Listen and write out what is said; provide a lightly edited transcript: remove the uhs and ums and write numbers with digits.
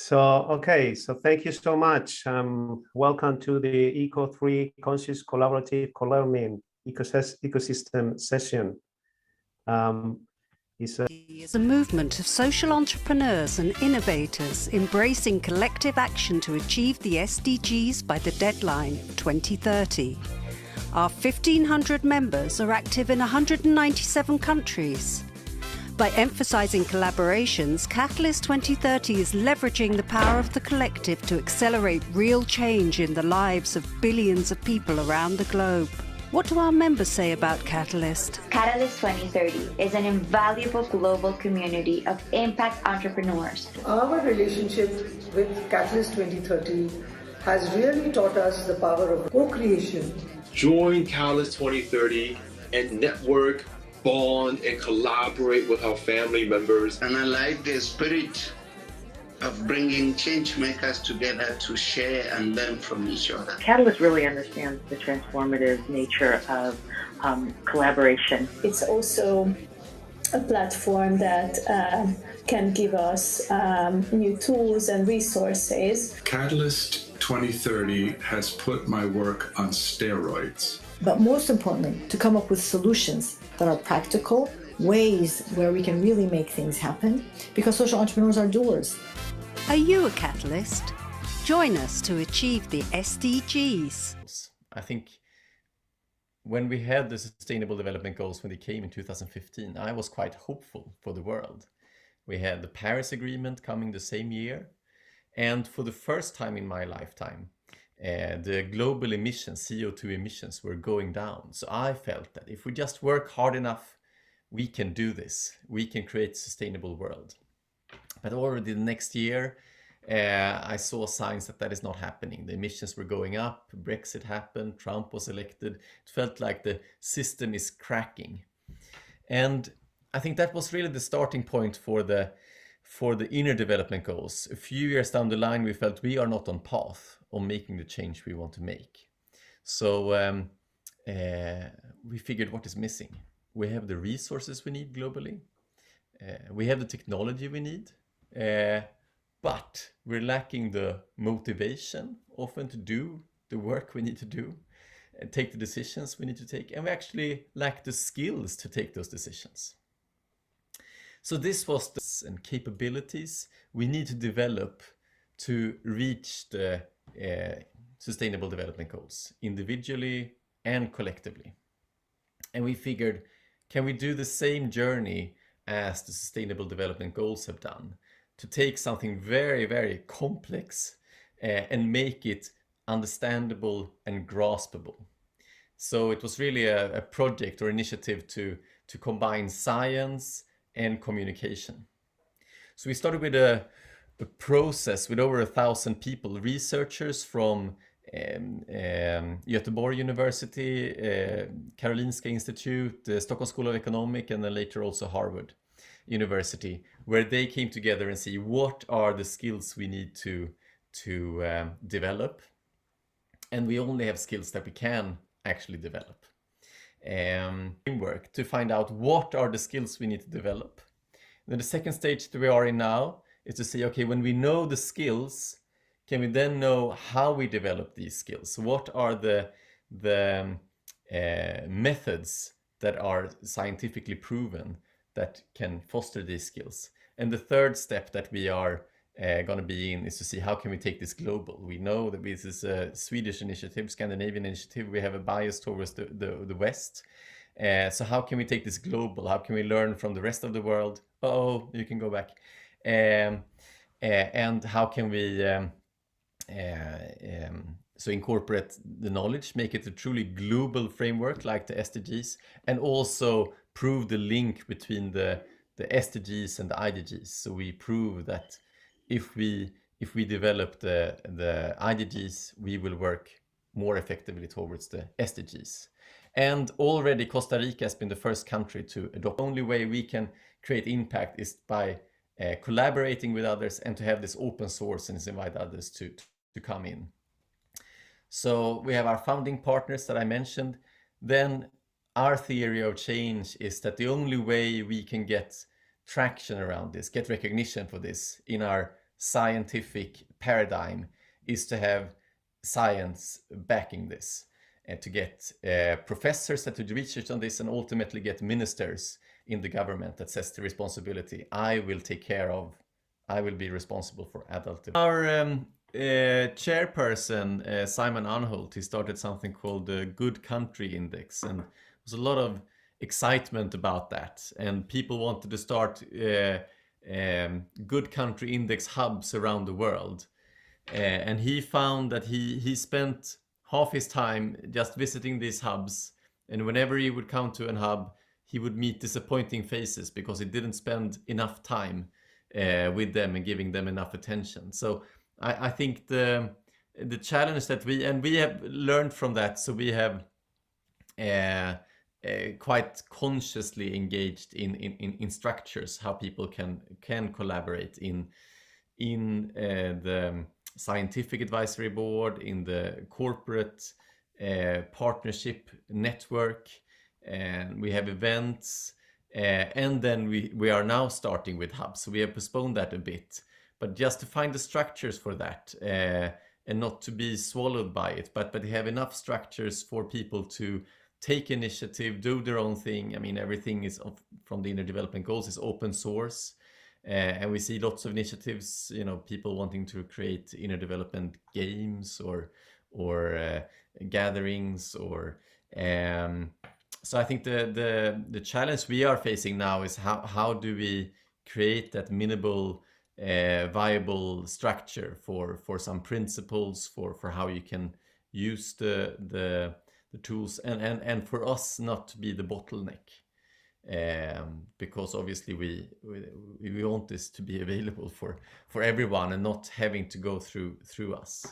So thank you so much. Welcome to the CO3 Conscious Collaborative Co-Learning Ecosystem session. Is a movement of social entrepreneurs and innovators embracing collective action to achieve the SDGs by the deadline 2030. Our 1,500 members are active in 197 countries. By emphasizing collaborations, Catalyst 2030 is leveraging the power of the collective to accelerate real change in the lives of billions of people around the globe. What do our members say about Catalyst? Catalyst 2030 is an invaluable global community of impact entrepreneurs. Our relationship with Catalyst 2030 has really taught us the power of co-creation. Join Catalyst 2030 and network, bond, and collaborate with our family members. And I like the spirit of bringing change makers together to share and learn from each other. Catalyst really understands the transformative nature of collaboration. It's also a platform that can give us new tools and resources. Catalyst 2030 has put my work on steroids. But most importantly, to come up with solutions that are practical, ways where we can really make things happen, because social entrepreneurs are doers. Are you a catalyst? Join us to achieve the SDGs. I think when we had the Sustainable Development Goals when they came in 2015, I was quite hopeful for the world. We had the Paris Agreement coming the same year. And for the first time in my lifetime, the global emissions, CO2 emissions, were going down. So I felt that if we just work hard enough, we can do this. We can create a sustainable world. But already the next year, I saw signs that that is not happening. The emissions were going up, Brexit happened, Trump was elected. It felt like the system is cracking. And I think that was really the starting point for the inner development goals. A few years down the line, we felt we are not on path on making the change we want to make. So we figured what is missing. We have the resources we need globally. We have the technology we need. But we're lacking the motivation often to do the work we need to do and take the decisions we need to take. And we actually lack the skills to take those decisions. So this was the capabilities we need to develop to reach the Sustainable Development Goals individually and collectively. And we figured, can we do the same journey as the Sustainable Development Goals have done, to take something very, very complex and make it understandable and graspable. So it was really a project or initiative to combine science and communication. So we started with a process with over 1,000 people, researchers from Göteborg University, Karolinska Institute, the Stockholm School of Economics, and then later also Harvard University, where they came together and see what are the skills we need to develop. And we only have skills that we can actually develop. Work to find out what are the skills we need to develop. Then the second stage that we are in now is to say, okay, when we know the skills, can we then know how we develop these skills? What are the methods that are scientifically proven that can foster these skills? And the third step that we are going to be in is to see how can we take this global. We know that this is a Swedish initiative, Scandinavian initiative. We have a bias towards the West. So how can we take this global? How can we learn from the rest of the world? Oh, you can go back. And how can we so incorporate the knowledge, make it a truly global framework like the SDGs, and also prove the link between the SDGs and the IDGs. So we prove that if we develop the IDGs, we will work more effectively towards the SDGs. And already Costa Rica has been the first country to adopt. The only way we can create impact is by collaborating with others and to have this open source and invite others to come in. So we have our founding partners that I mentioned. Then our theory of change is that the only way we can get traction around this, get recognition for this in our scientific paradigm is to have science backing this, and to get professors that do research on this, and ultimately get ministers in the government that says the responsibility, I will be responsible for adult. Our chairperson, Simon Anholt, he started something called the Good Country Index, and there was a lot of excitement about that, and people wanted to start Good Country Index hubs around the world. And he found that he spent half his time just visiting these hubs, and whenever he would come to an hub, he would meet disappointing faces because he didn't spend enough time with them and giving them enough attention. So I think the challenge that we have learned from that, so we have quite consciously engaged in structures, how people can collaborate in the scientific advisory board, in the corporate partnership network, and we have events, and then we are now starting with hubs. So we have postponed that a bit, but just to find the structures for that, and not to be swallowed by it, but have enough structures for people to take initiative, do their own thing. I mean, everything is from the Inner Development Goals is open source. And we see lots of initiatives, people wanting to create inner development games or gatherings, or so I think the challenge we are facing now is how do we create that minimal viable structure for some principles for how you can use the tools, and for us not to be the bottleneck. Because obviously we want this to be available for everyone and not having to go through us.